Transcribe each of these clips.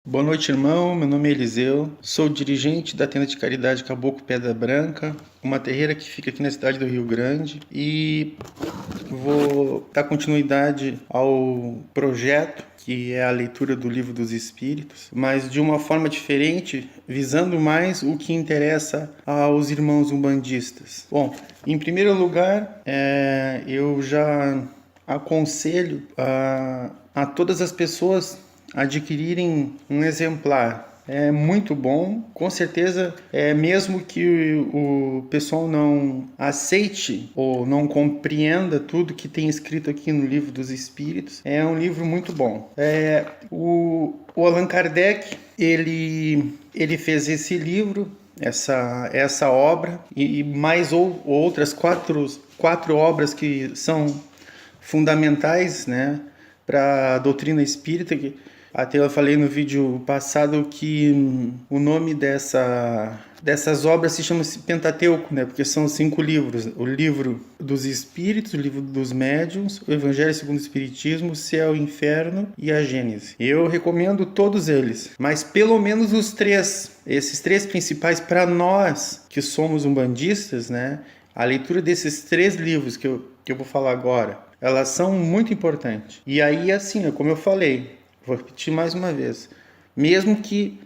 Boa noite, irmão. Meu nome é Eliseu. Sou dirigente da tenda de caridade Caboclo Pedra Branca, uma terreira que fica aqui na cidade do Rio Grande, e vou dar continuidade ao projeto que é a leitura do Livro dos Espíritos, mas de uma forma diferente, visando mais o que interessa aos irmãos umbandistas. Bom, em primeiro lugar, eu já aconselho a todas as pessoas adquirirem um exemplar. É muito bom, com certeza, mesmo que o pessoal não aceite ou não compreenda tudo que tem escrito aqui no Livro dos Espíritos, é um livro muito bom. O Allan Kardec, ele fez esse livro, essa obra, e mais outras quatro obras que são fundamentais, né, para a doutrina espírita. Até eu falei no vídeo passado que o nome dessas obras se chama Pentateuco, né? Porque são 5 livros. O Livro dos Espíritos, o Livro dos Médiuns, o Evangelho segundo o Espiritismo, o Céu, o Inferno e a Gênese. Eu recomendo todos eles, mas pelo menos esses três principais para nós que somos umbandistas, né? A leitura desses 3 livros que eu vou falar agora, elas são muito importantes. E aí, assim, como eu falei, vou repetir mais uma vez, mesmo que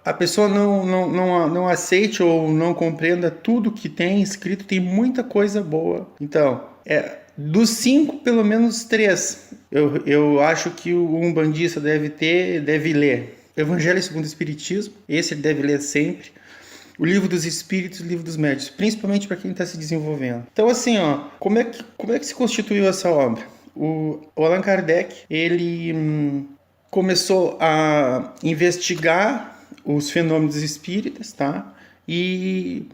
a pessoa não aceite ou não compreenda tudo que tem escrito, tem muita coisa boa. Então, dos 5, pelo menos 3, eu acho que o umbandista deve ler. Evangelho segundo o Espiritismo, esse ele deve ler sempre. O Livro dos Espíritos e o Livro dos Médiuns, principalmente para quem está se desenvolvendo. Então, assim, como é que se constituiu essa obra? O Allan Kardec, ele começou a investigar os fenômenos espíritas, tá? E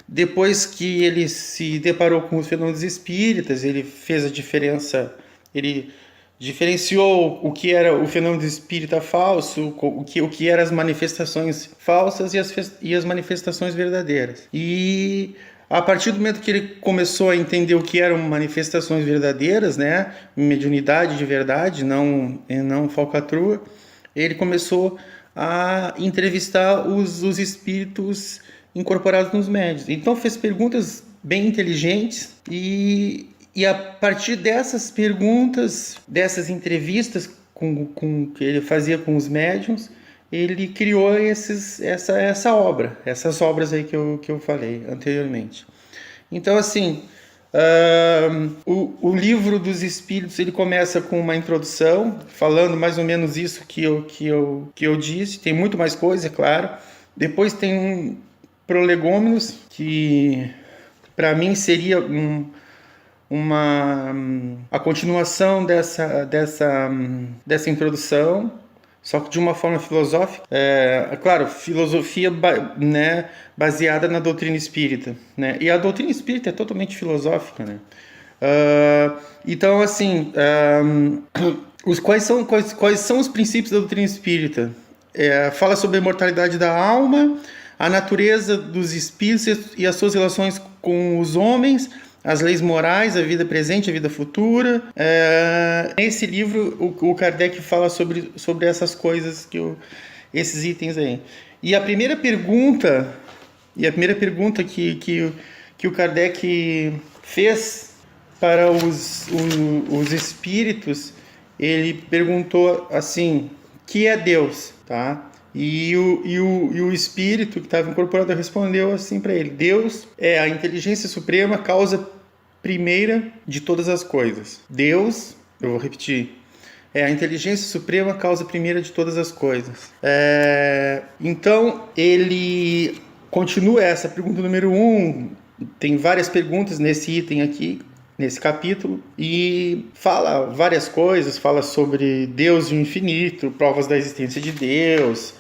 depois que ele se deparou com os fenômenos espíritas, ele fez a diferença, ele diferenciou o que era o fenômeno espírita falso, o que eram as manifestações falsas e as manifestações verdadeiras. E a partir do momento que ele começou a entender o que eram manifestações verdadeiras, né, mediunidade de verdade, não falcatrua, ele começou a entrevistar os espíritos incorporados nos médiuns. Então fez perguntas bem inteligentes e a partir dessas perguntas, dessas entrevistas que ele fazia com os médiuns, ele criou essas obras aí que eu falei anteriormente. Então, assim, o Livro dos Espíritos, ele começa com uma introdução, falando mais ou menos isso que eu disse. Tem muito mais coisa, é claro. Depois tem um prolegômenos, que para mim seria a continuação dessa introdução, só que de uma forma filosófica. Claro, filosofia, né, baseada na doutrina espírita, né? E a doutrina espírita é totalmente filosófica, né? Então, assim, quais são os princípios da doutrina espírita? Fala sobre a imortalidade da alma, a natureza dos espíritos e as suas relações com os homens, as leis morais, a vida presente, a vida futura. Nesse livro, o Kardec fala sobre essas coisas, esses itens aí. E a primeira pergunta que o Kardec fez para os espíritos, ele perguntou assim: que é Deus? Tá? E o espírito que estava incorporado respondeu assim para ele: Deus é a inteligência suprema, causa primeira de todas as coisas. Deus, eu vou repetir, é a inteligência suprema, causa primeira de todas as coisas. Então, ele continua essa pergunta número 1. Tem várias perguntas nesse item aqui, nesse capítulo, e fala várias coisas, fala sobre Deus e o infinito, provas da existência de Deus,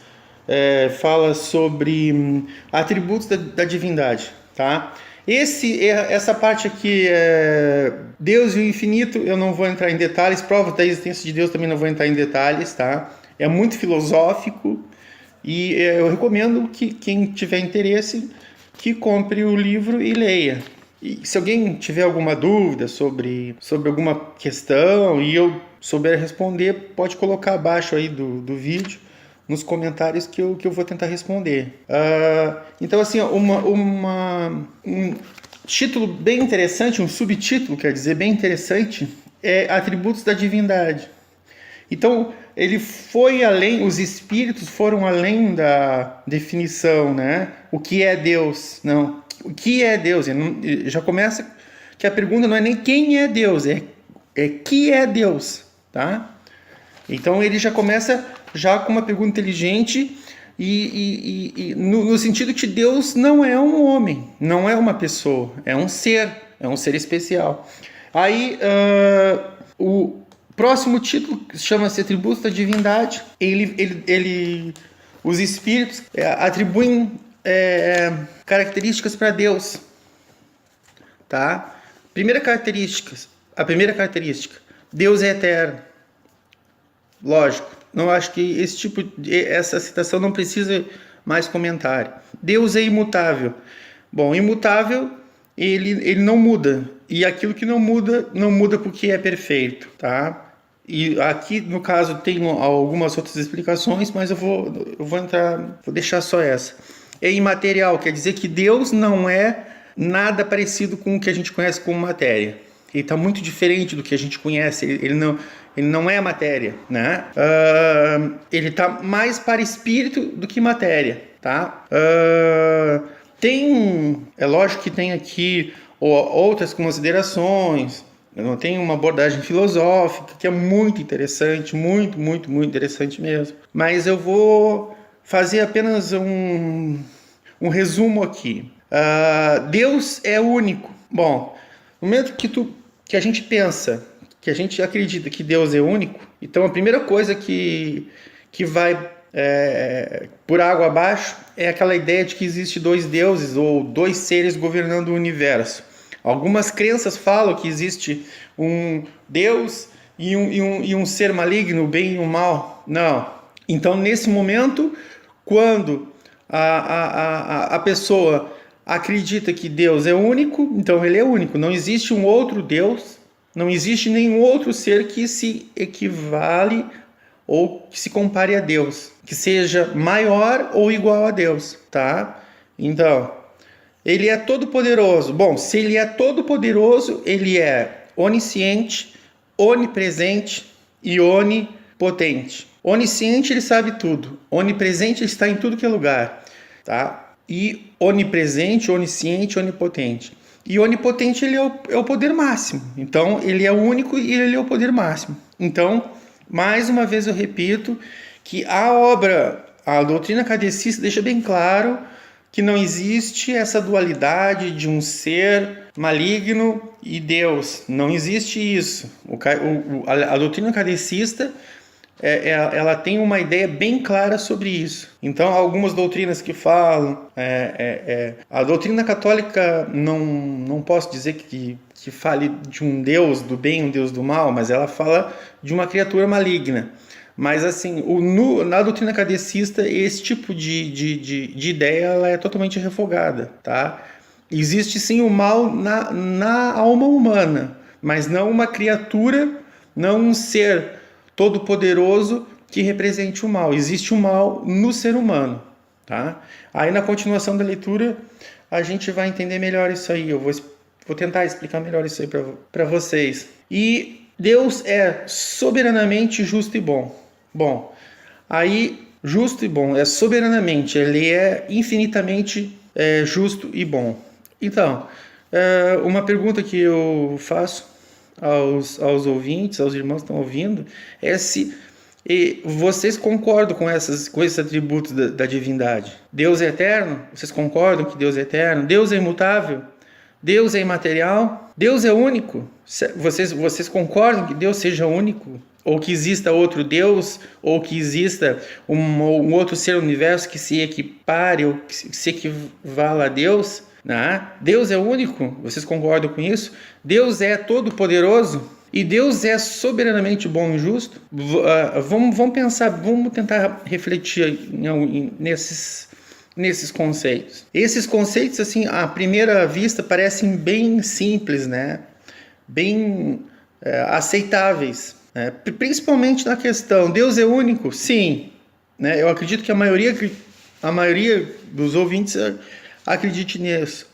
fala sobre atributos da divindade, tá? Essa parte aqui, Deus e o infinito, eu não vou entrar em detalhes, provas da existência de Deus também não vou entrar em detalhes, tá? É muito filosófico e eu recomendo que quem tiver interesse que compre o livro e leia. E se alguém tiver alguma dúvida sobre alguma questão e eu souber responder, pode colocar abaixo aí do vídeo nos comentários que eu vou tentar responder. Então, assim, um título bem interessante, um subtítulo, quer dizer, bem interessante, é Atributos da Divindade. Então, ele foi além, os espíritos foram além da definição, né? O que é Deus? Não. O que é Deus? Já começa que a pergunta não é nem quem é Deus, é que é Deus, tá? Então, ele já começa já com uma pergunta inteligente no sentido que Deus não é um homem, não é uma pessoa, é um ser especial. Aí, o próximo título chama-se Atributos da Divindade. Os espíritos atribuem características para Deus, tá? A primeira característica, Deus é eterno. Lógico, não acho que essa citação não precisa mais comentário. Deus é imutável. Bom, imutável, ele não muda. E aquilo que não muda porque é perfeito, tá? E aqui, no caso, tem algumas outras explicações, mas eu vou deixar só essa. É imaterial, quer dizer que Deus não é nada parecido com o que a gente conhece como matéria. Ele está muito diferente do que a gente conhece, ele não é matéria, né? Ele está mais para espírito do que matéria, tá? É lógico que tem aqui outras considerações, tem uma abordagem filosófica que é muito interessante, muito, muito, muito interessante mesmo. Mas eu vou fazer apenas um resumo aqui. Deus é único. Bom, no momento que a gente pensa, que a gente acredita que Deus é único, então a primeira coisa que vai por água abaixo é aquela ideia de que existe dois deuses ou dois seres governando o universo. Algumas crenças falam que existe um Deus e um ser maligno, o bem e o mal. Não. Então, nesse momento, quando a pessoa acredita que Deus é único, então ele é único. Não existe um outro Deus, não existe nenhum outro ser que se equivale ou que se compare a Deus, que seja maior ou igual a Deus, tá? Então, ele é todo-poderoso. Bom, se ele é todo-poderoso, ele é onisciente, onipresente e onipotente. Onisciente, ele sabe tudo. Onipresente, ele está em tudo que é lugar, tá? E onipresente, onisciente, onipotente. E onipotente, ele é o poder máximo. Então, ele é o único e ele é o poder máximo. Então, mais uma vez eu repito que a doutrina kardecista deixa bem claro que não existe essa dualidade de um ser maligno e Deus. Não existe isso. A doutrina kardecista ela tem uma ideia bem clara sobre isso. Então, algumas doutrinas que falam... a doutrina católica, não posso dizer que fale de um Deus do bem e um Deus do mal, mas ela fala de uma criatura maligna. Mas, assim, na doutrina kardecista, esse tipo de ideia ela é totalmente refogada, tá? Existe, sim, o mal na alma humana, mas não uma criatura, não um ser todo-poderoso que represente o mal. Existe o mal no ser humano, tá? Aí, na continuação da leitura, a gente vai entender melhor isso aí. Eu vou tentar explicar melhor isso aí para vocês. E Deus é soberanamente justo e bom. Bom, aí, justo e bom, é soberanamente, ele é infinitamente justo e bom. Então, uma pergunta que eu faço aos ouvintes, aos irmãos que estão ouvindo, é se vocês concordam com esses atributos da divindade. Deus é eterno? Vocês concordam que Deus é eterno? Deus é imutável? Deus é imaterial? Deus é único? Vocês concordam que Deus seja único? Ou que exista outro Deus? Ou que exista um outro ser no universo que se equipare ou que se equivala a Deus? Né? Deus é único? Vocês concordam com isso? Deus é todo-poderoso? E Deus é soberanamente bom e justo? Vamos pensar, vamos tentar refletir nesses conceitos. Esses conceitos, assim, à primeira vista, parecem bem simples, né? Bem aceitáveis. Principalmente na questão, Deus é único? Sim. né? Eu acredito que a maioria dos ouvintes acredite nisso.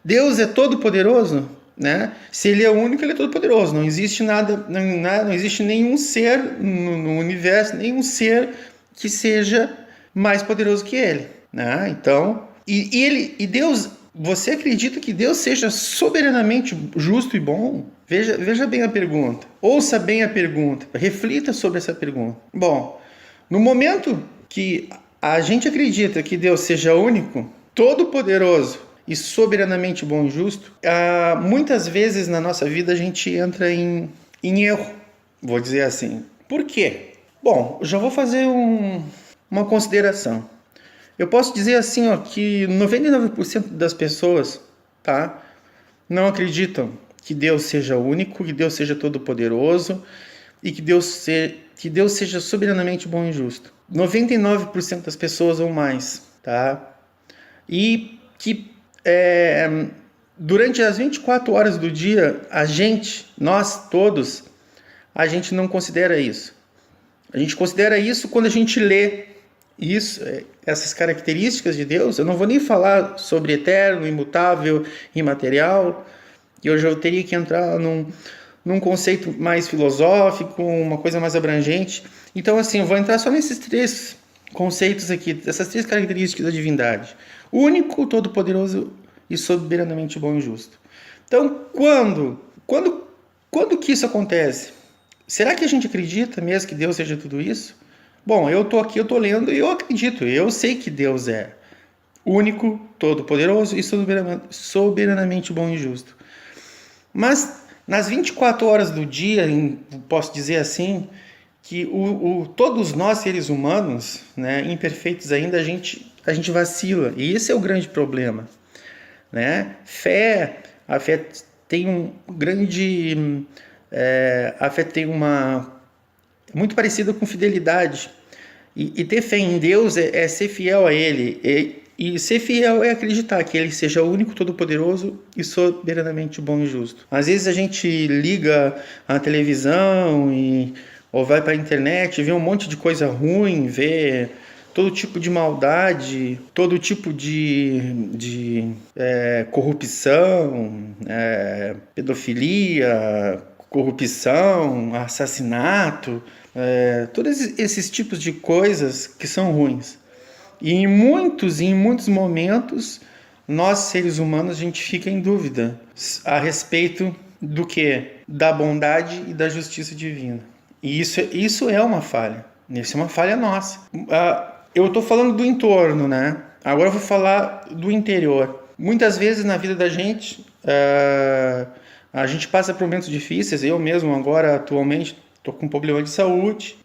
Deus é todo poderoso, né? Se ele é o único, ele é todo poderoso. Não existe nada, não existe nenhum ser no universo, nenhum ser que seja mais poderoso que ele, né? Então, e Deus, você acredita que Deus seja soberanamente justo e bom? Veja bem a pergunta. Ouça bem a pergunta. Reflita sobre essa pergunta. Bom, no momento que a gente acredita que Deus seja único, todo poderoso e soberanamente bom e justo, muitas vezes na nossa vida a gente entra em erro, vou dizer assim. Por quê? Bom, eu já vou fazer uma consideração. Eu posso dizer assim, ó, que 99% das pessoas, tá, não acreditam que Deus seja único, que Deus seja todo-poderoso e que Deus seja soberanamente bom e justo. 99% das pessoas ou mais, tá? E que durante as 24 horas do dia, nós todos, a gente não considera isso. A gente considera isso quando a gente lê essas características de Deus. Eu não vou nem falar sobre eterno, imutável, imaterial, e eu já teria que entrar num conceito mais filosófico, uma coisa mais abrangente. Então, assim, eu vou entrar só nesses 3 conceitos aqui, essas 3 características da divindade: único, todo-poderoso e soberanamente bom e justo. Então, quando que isso acontece? Será que a gente acredita mesmo que Deus seja tudo isso? Bom, eu tô aqui, eu tô lendo e eu acredito, eu sei que Deus é único, todo-poderoso e soberanamente bom e justo. Mas nas 24 horas do dia, posso dizer assim, que todos nós seres humanos, né, imperfeitos ainda, a gente vacila. E esse é o grande problema, né? A fé tem muito parecida com fidelidade. E ter fé em Deus é ser fiel a Ele. E ser fiel é acreditar que Ele seja o único, todo-poderoso e soberanamente bom e justo. Às vezes a gente liga a televisão ou vai para a internet, vê um monte de coisa ruim, vê todo tipo de maldade, todo tipo de corrupção, pedofilia, corrupção, assassinato, todos esses tipos de coisas que são ruins. E em muitos momentos, nós seres humanos, a gente fica em dúvida a respeito do que? Da bondade e da justiça divina. E isso é uma falha. Isso é uma falha nossa. Eu estou falando do entorno, né? Agora eu vou falar do interior. Muitas vezes na vida da gente, a gente passa por momentos difíceis. Eu mesmo agora, atualmente, estou com um problema de saúde,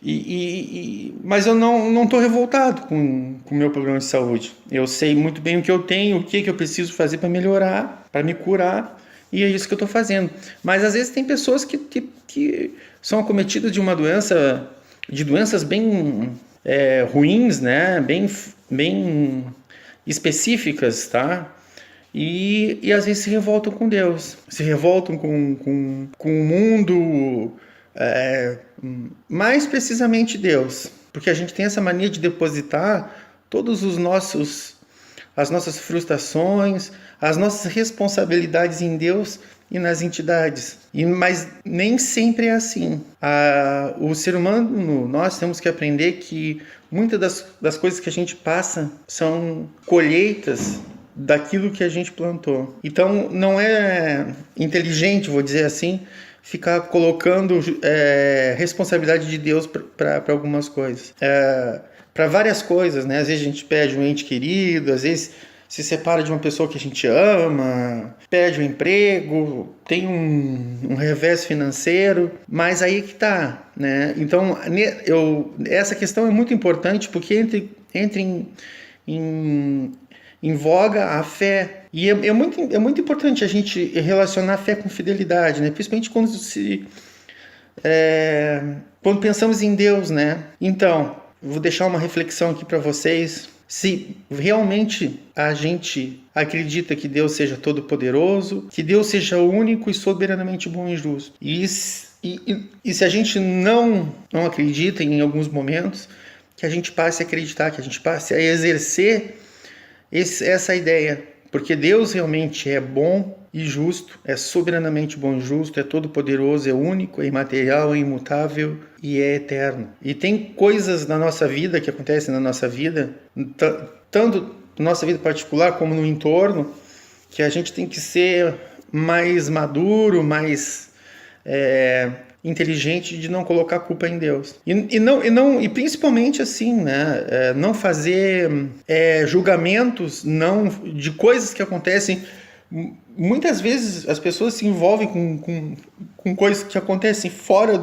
mas eu não estou revoltado com o meu problema de saúde. Eu sei muito bem o que eu tenho, o que eu preciso fazer para melhorar, para me curar, e é isso que eu estou fazendo. Mas às vezes tem pessoas que são acometidas de doenças bem ruins, né? Bem específicas, tá? E às vezes se revoltam com Deus, se revoltam com o mundo, mais precisamente Deus, porque a gente tem essa mania de depositar todos as nossas frustrações, as nossas responsabilidades em Deus e nas entidades. Mas nem sempre é assim. O ser humano, nós temos que aprender que muitas das coisas que a gente passa são colheitas daquilo que a gente plantou. Então não é inteligente, vou dizer assim, ficar colocando responsabilidade de Deus para algumas coisas. Para várias coisas, né? Às vezes a gente perde um ente querido, às vezes se separa de uma pessoa que a gente ama, perde um emprego, tem um revés financeiro, mas aí que tá, né? Então, essa questão é muito importante porque entra em voga a fé. E é muito importante a gente relacionar a fé com fidelidade, né? Principalmente quando pensamos em Deus, né? Então, vou deixar uma reflexão aqui para vocês. Se realmente a gente acredita que Deus seja todo-poderoso, que Deus seja único e soberanamente bom e justo, e se a gente não acredita em alguns momentos, que a gente passe a acreditar, que a gente passe a exercer essa ideia. Porque Deus realmente é bom e justo, é soberanamente bom e justo, é todo-poderoso, é único, é imaterial, é imutável e é eterno. E tem coisas na nossa vida, que acontecem na nossa vida, tanto na nossa vida particular como no entorno, que a gente tem que ser mais maduro, mais inteligente de não colocar a culpa em Deus. E principalmente assim, né? Não fazer julgamentos de coisas que acontecem. Muitas vezes as pessoas se envolvem com coisas que acontecem fora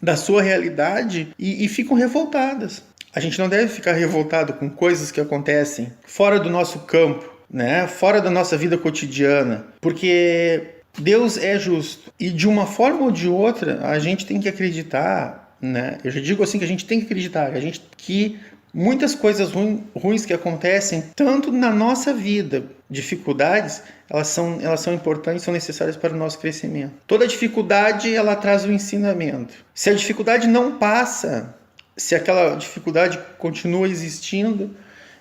da sua realidade e ficam revoltadas. A gente não deve ficar revoltado com coisas que acontecem fora do nosso campo, né? Fora da nossa vida cotidiana, porque Deus é justo e de uma forma ou de outra a gente tem que acreditar, né? Eu já digo assim que a gente tem que acreditar, que muitas coisas ruins que acontecem tanto na nossa vida, dificuldades, elas são importantes, são necessárias para o nosso crescimento. Toda dificuldade ela traz um ensinamento. Se a dificuldade não passa, se aquela dificuldade continua existindo,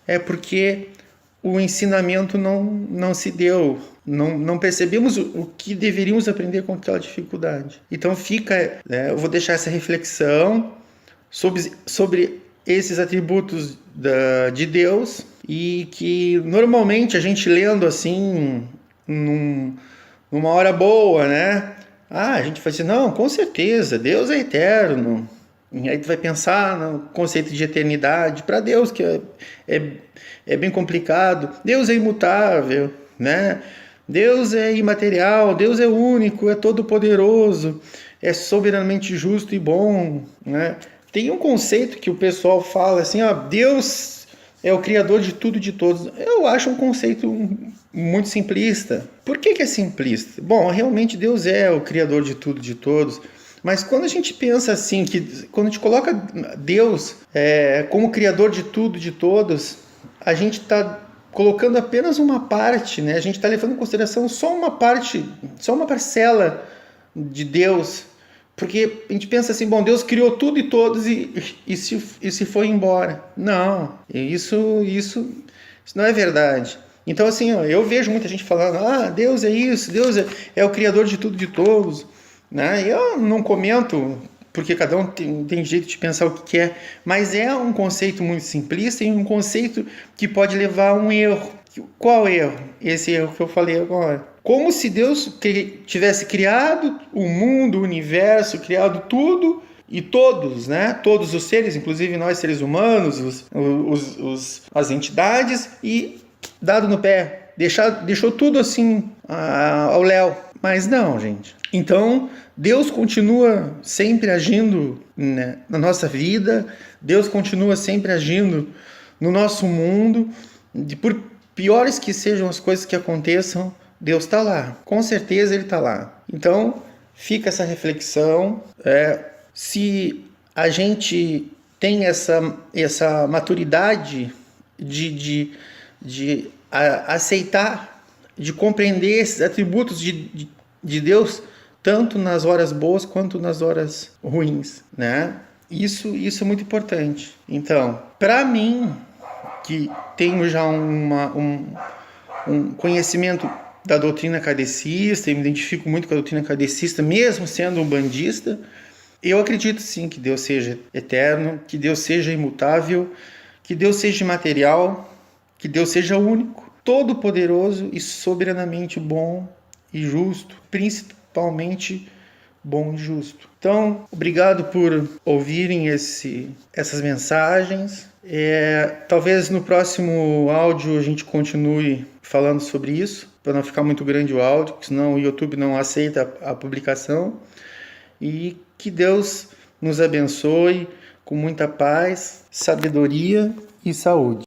é porque o ensinamento não se deu, não percebemos o que deveríamos aprender com aquela dificuldade. Então eu vou deixar essa reflexão sobre esses atributos de Deus, e que normalmente a gente lendo assim, numa hora boa, né? A gente vai dizer, não, com certeza, Deus é eterno. E aí tu vai pensar no conceito de eternidade. Para Deus, que é bem complicado. Deus é imutável, né? Deus é imaterial, Deus é único, é todo-poderoso, é soberanamente justo e bom, né? Tem um conceito que o pessoal fala assim, Deus é o criador de tudo e de todos. Eu acho um conceito muito simplista. Por que é simplista? Bom, realmente Deus é o criador de tudo e de todos. Mas quando a gente pensa assim, quando a gente coloca Deus como criador de tudo, de todos, a gente está colocando apenas uma parte, né? A gente está levando em consideração só uma parte, só uma parcela de Deus. Porque a gente pensa assim, bom, Deus criou tudo e todos e se foi embora. Não, isso não é verdade. Então assim, eu vejo muita gente falando, Deus é isso, Deus é o criador de tudo e de todos. Né? Eu não comento, porque cada um tem jeito de pensar o que quer, mas é um conceito muito simplista e um conceito que pode levar a um erro. Qual erro? Esse erro que eu falei agora. Como se Deus tivesse criado o mundo, o universo, criado tudo e todos, né? Todos os seres, inclusive nós seres humanos, as entidades, e dado no pé, deixou tudo assim ao léu. Mas não, gente. Então, Deus continua sempre agindo, né, na nossa vida, Deus continua sempre agindo no nosso mundo, por piores que sejam as coisas que aconteçam, Deus está lá, com certeza Ele está lá. Então, fica essa reflexão, se a gente tem essa maturidade de aceitar, de compreender esses atributos de Deus, tanto nas horas boas quanto nas horas ruins, né? Isso é muito importante. Então, para mim, que tenho já um conhecimento da doutrina kardecista, e me identifico muito com a doutrina kardecista, mesmo sendo um bandista, eu acredito sim que Deus seja eterno, que Deus seja imutável, que Deus seja imaterial, que Deus seja único, todo-poderoso e soberanamente bom e justo, principalmente bom e justo. Então, obrigado por ouvirem essas mensagens. Talvez no próximo áudio a gente continue falando sobre isso, para não ficar muito grande o áudio, porque senão o YouTube não aceita a publicação. E que Deus nos abençoe com muita paz, sabedoria e saúde.